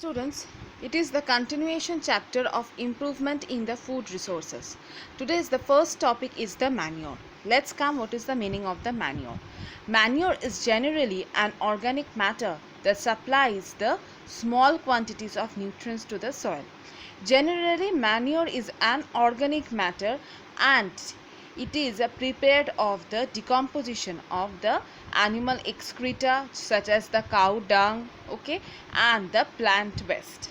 Students, it is the continuation chapter of improvement in the food resources. Today's the first topic is the manure. Let's come what is the meaning of the manure. Manure is generally an organic matter that supplies the small quantities of nutrients to the soil. Generally, manure is an organic matter and it is prepared of the decomposition of the animal excreta such as the cow dung, okay, and the plant waste.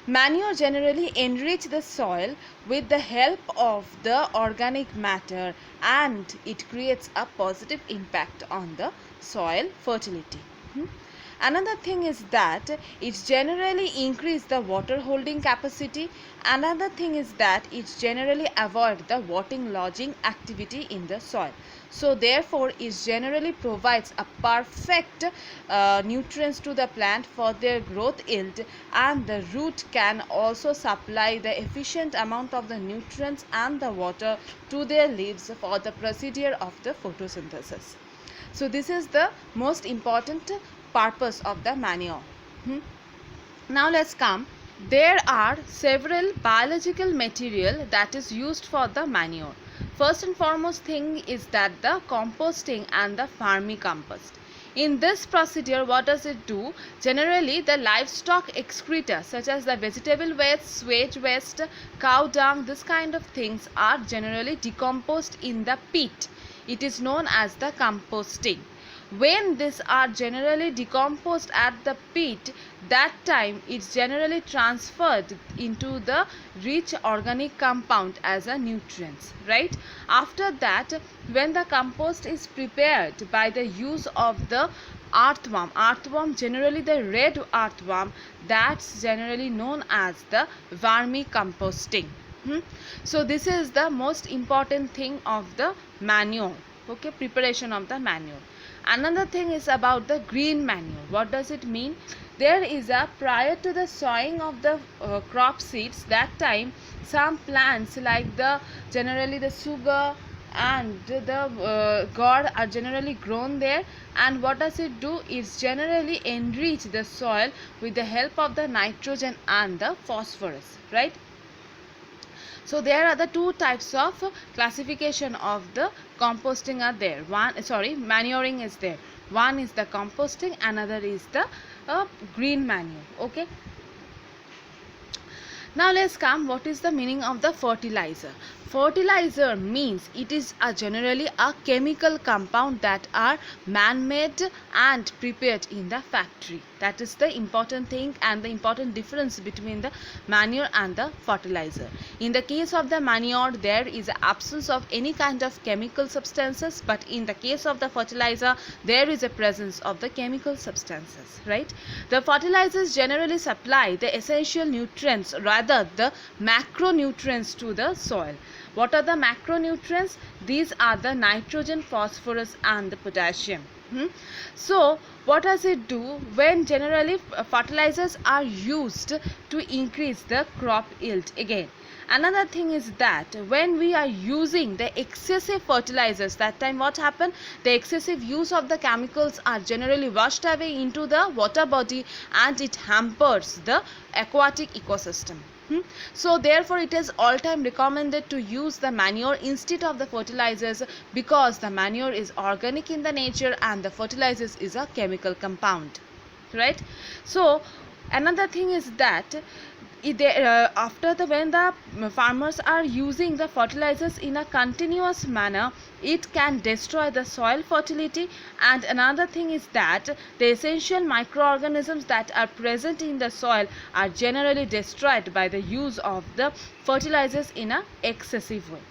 Manure generally enrich the soil with the help of the organic matter and it creates a positive impact on the soil fertility. Another thing is that it generally increase the water holding capacity. Another thing is that it generally avoid the waterlogging activity in the soil. So therefore it generally provides a perfect nutrients to the plant for their growth yield, and the root can also supply the efficient amount of the nutrients and the water to their leaves for the procedure of the photosynthesis. So this is the most important purpose of the manure. Now let's come. There are several biological material that is used for the manure. First and foremost thing is that the composting and the vermicompost. In this procedure, what does it do? Generally, the livestock excreta such as the vegetable waste, sewage waste, cow dung, this kind of things are generally decomposed in the pit. It is known as the composting. When these are generally decomposed at the pit, that time it's generally transferred into the rich organic compound as a nutrients, right? After that, when the compost is prepared by the use of the earthworm, generally the red earthworm, that's generally known as the vermicomposting. So this is the most important thing of the manure, okay, preparation of the manure. Another thing is about the green manure. What does it mean? There is a prior to the sowing of the crop seeds, that time some plants like the generally the sugar and the gourd are generally grown there, and what does it do is generally enrich the soil with the help of the nitrogen and the phosphorus, right? So there are the two types of classification of the composting are there. Manuring is there. One is the composting, another is the green manure. Okay. Now let's come. What is the meaning of the fertilizer? Fertilizer means it is generally a chemical compound that are man-made and prepared in the factory. That is the important thing and the important difference between the manure and the fertilizer. In the case of the manure, there is absence of any kind of chemical substances, but in the case of the fertilizer, there is a presence of the chemical substances, right? The fertilizers generally supply the essential nutrients, rather the macronutrients to the soil. What are the macronutrients? These are the nitrogen, phosphorus and the potassium. So what does it do when generally fertilizers are used to increase the crop yield? Again, another thing is that when we are using the excessive fertilizers, that time what happen? The excessive use of the chemicals are generally washed away into the water body and it hampers the aquatic ecosystem. So therefore it is all time recommended to use the manure instead of the fertilizers, because the manure is organic in the nature and the fertilizers is a chemical compound, right? So another thing is that when the farmers are using the fertilizers in a continuous manner, it can destroy the soil fertility, and another thing is that the essential microorganisms that are present in the soil are generally destroyed by the use of the fertilizers in an excessive way.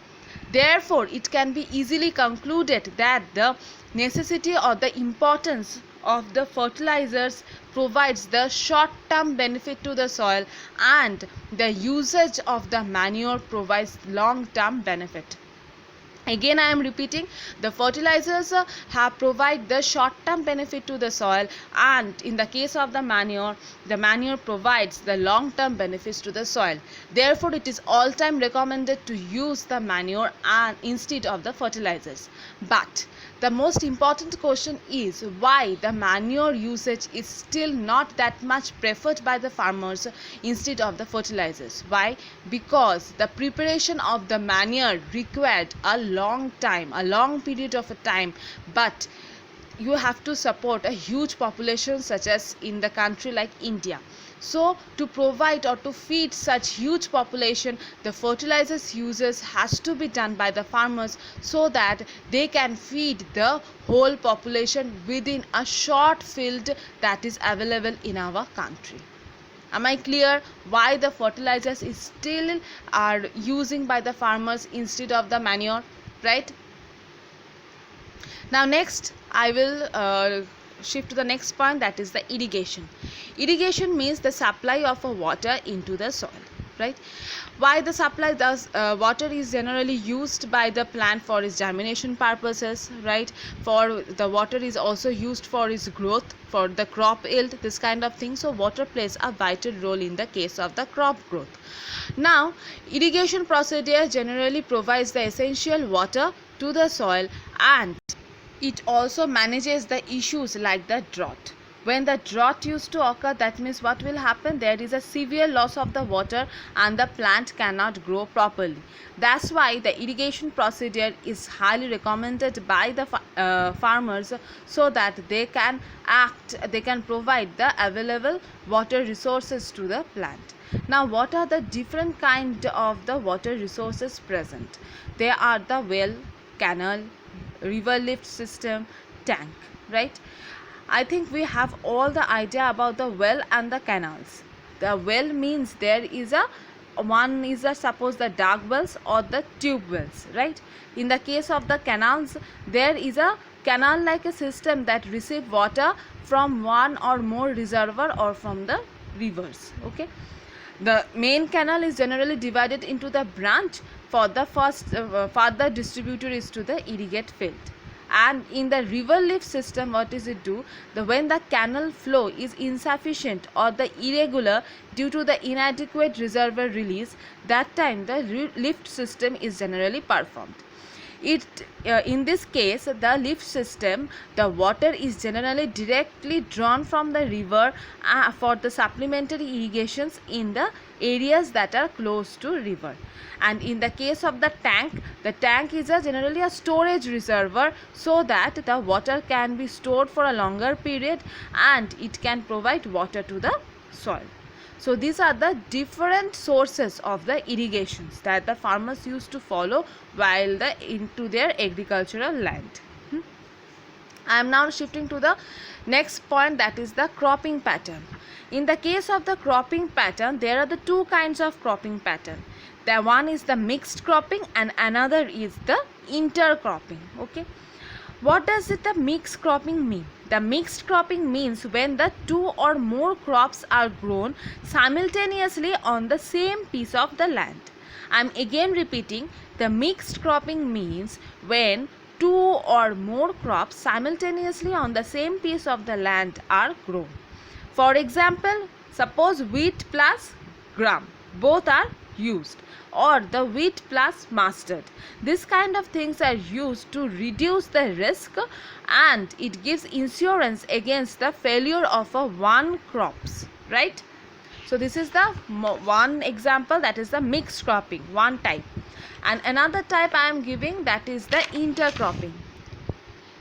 Therefore, it can be easily concluded that the necessity or the importance of the fertilizers provides the short-term benefit to the soil, and the usage of the manure provides long-term benefit. Again, I am repeating, the fertilizers provide the short-term benefit to the soil, and in the case of the manure provides the long-term benefits to the soil. Therefore, it is all-time recommended to use the manure and instead of the fertilizers. But the most important question is why the manure usage is still not that much preferred by the farmers instead of the fertilizers. Why? Because the preparation of the manure required a long time, a long period of a time, but you have to support a huge population such as in the country like India. So to provide or to feed such huge population, the fertilizers uses has to be done by the farmers so that they can feed the whole population within a short field that is available in our country. Am I clear why the fertilizers is still are using by the farmers instead of the manure, right? Now next I will shift to the next point, that is the irrigation. Irrigation means the supply of water into the soil, right? Why the supply does water is generally used by the plant for its germination purposes, right? For the water is also used for its growth, for the crop yield, this kind of thing. So water plays a vital role in the case of the crop growth. Now irrigation procedure generally provides the essential water to the soil, and it also manages the issues like the drought. When the drought used to occur, that means what will happen? There is a severe loss of the water and the plant cannot grow properly. That's why the irrigation procedure is highly recommended by the farmers, so that they can provide the available water resources to the plant. Now what are the different kind of the water resources present? There are the well, canal, river lift system, tank, right? I think we have all the idea about the well and the canals. The well means there is a suppose the dark wells or the tube wells, right? In the case of the canals, there is a canal like a system that receive water from one or more reservoir or from the rivers, okay? The main canal is generally divided into the branch. For the first further distributor is to the irrigate field. And in the river lift system, what does it do? When the canal flow is insufficient or the irregular due to the inadequate reservoir release, that time the lift system is generally performed. In this case, the lift system, the water is generally directly drawn from the river for the supplementary irrigations in the areas that are close to river. And in the case of the tank is generally a storage reservoir, so that the water can be stored for a longer period and it can provide water to the soil. So these are the different sources of the irrigations that the farmers used to follow while into their agricultural land. I am now shifting to the next point, that is the cropping pattern. In the case of the cropping pattern, there are the two kinds of cropping pattern. The one is the mixed cropping and another is the intercropping, okay? What does the mixed cropping mean? The mixed cropping means when the two or more crops are grown simultaneously on the same piece of the land. I am again repeating, the mixed cropping means when two or more crops simultaneously on the same piece of the land are grown. For example, suppose wheat plus gram, both are used, or the wheat plus mustard. This kind of things are used to reduce the risk, and it gives insurance against the failure of one crops, right? So this is the one example, that is the mixed cropping, one type. And another type I am giving, that is the intercropping.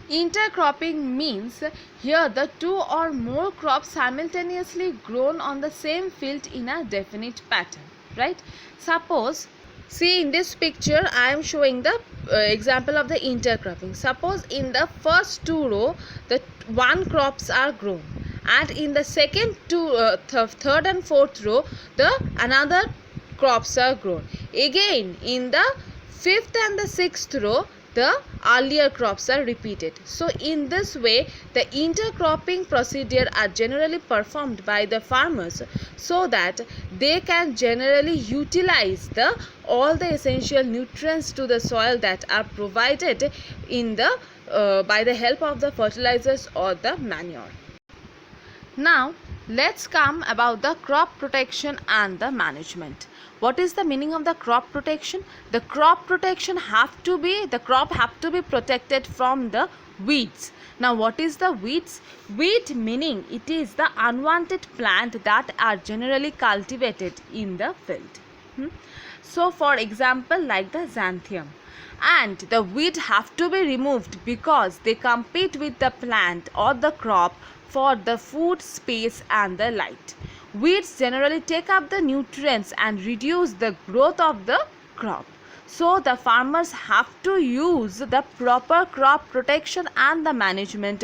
Intercropping means here the two or more crops simultaneously grown on the same field in a definite pattern, right? Suppose, see in this picture I am showing the example of the intercropping. Suppose in the first two row the one crops are grown, and in the second third and fourth row the another crops are grown. Again in the fifth and the sixth row the earlier crops are repeated. So in this way the intercropping procedure are generally performed by the farmers, so that they can generally utilize all the essential nutrients to the soil that are provided in by the help of the fertilizers or the manure. Now let's come about the crop protection and the management. What is the meaning of the crop protection? The crop protection the crop have to be protected from the weeds. Now what is the weeds? Weed meaning it is the unwanted plant that are generally cultivated in the field. So for example, like the xanthium, and the weed have to be removed because they compete with the plant or the crop for the food, space and the light. Weeds generally take up the nutrients and reduce the growth of the crop. So the farmers have to use the proper crop protection and the management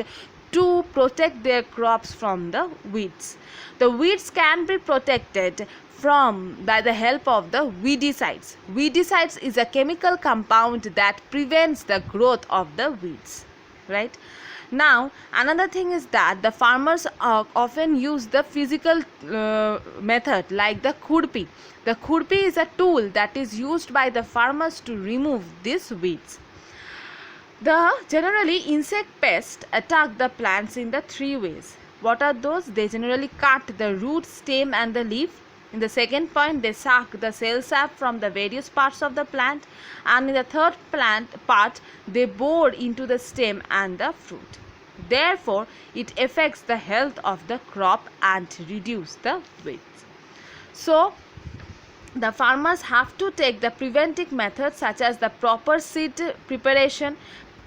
to protect their crops from the weeds. The weeds can be protected from by the help of the weedicides. Weedicides is a chemical compound that prevents the growth of the weeds, right? Now another thing is that the farmers often use the physical method like the khurpi. The khurpi is a tool that is used by the farmers to remove these weeds. The generally insect pests attack the plants in the three ways. What are those? They generally cut the root, stem and the leaf. In the second point, they suck the cell sap from the various parts of the plant, and in the third part, they bore into the stem and the fruit. Therefore, it affects the health of the crop and reduce the weeds. So, the farmers have to take the preventive methods such as the proper seed preparation,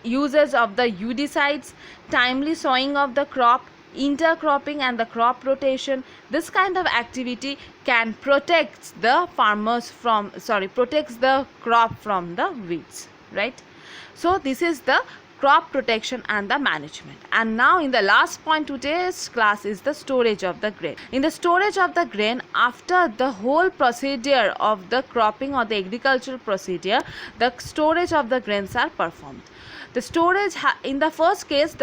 uses of the weedicides, timely sowing of the crop, intercropping and the crop rotation. This kind of activity can protects the crop from the weeds, right? So this is the crop protection and the management. And now in the last point today's class is the storage of the grain. In the storage of the grain, after the whole procedure of the cropping or the agricultural procedure, the storage of the grains are performed. The storage in the first case,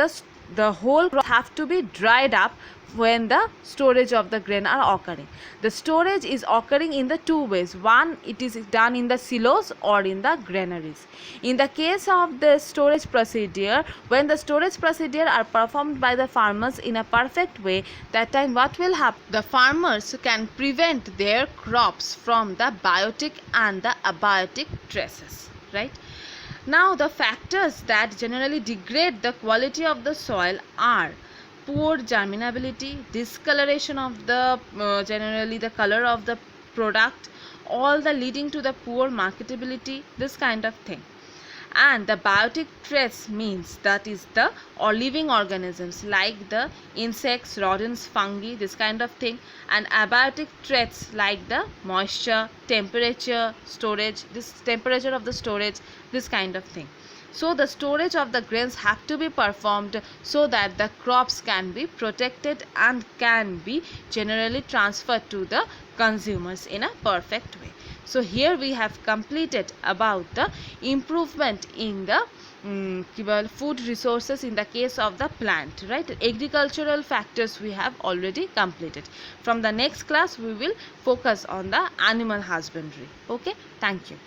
the whole crop have to be dried up when the storage of the grain are occurring. The storage is occurring in the two ways. One, it is done in the silos or in the granaries. In the case of the storage procedure, when the storage procedure are performed by the farmers in a perfect way, that time what will happen? The farmers can prevent their crops from the biotic and the abiotic stresses, right? Now the factors that generally degrade the quality of the soil are poor germinability, discoloration of the generally the color of the product, all the leading to the poor marketability, this kind of thing. And the biotic stress means that is the or living organisms like the insects, rodents, fungi, this kind of thing. And abiotic threats like the moisture, temperature, storage, this temperature of the storage, this kind of thing. So the storage of the grains have to be performed so that the crops can be protected and can be generally transferred to the consumers in a perfect way. So here we have completed about the improvement in the food resources in the case of the plant, right? Agricultural factors we have already completed. From the next class we will focus on the animal husbandry. Okay, thank you.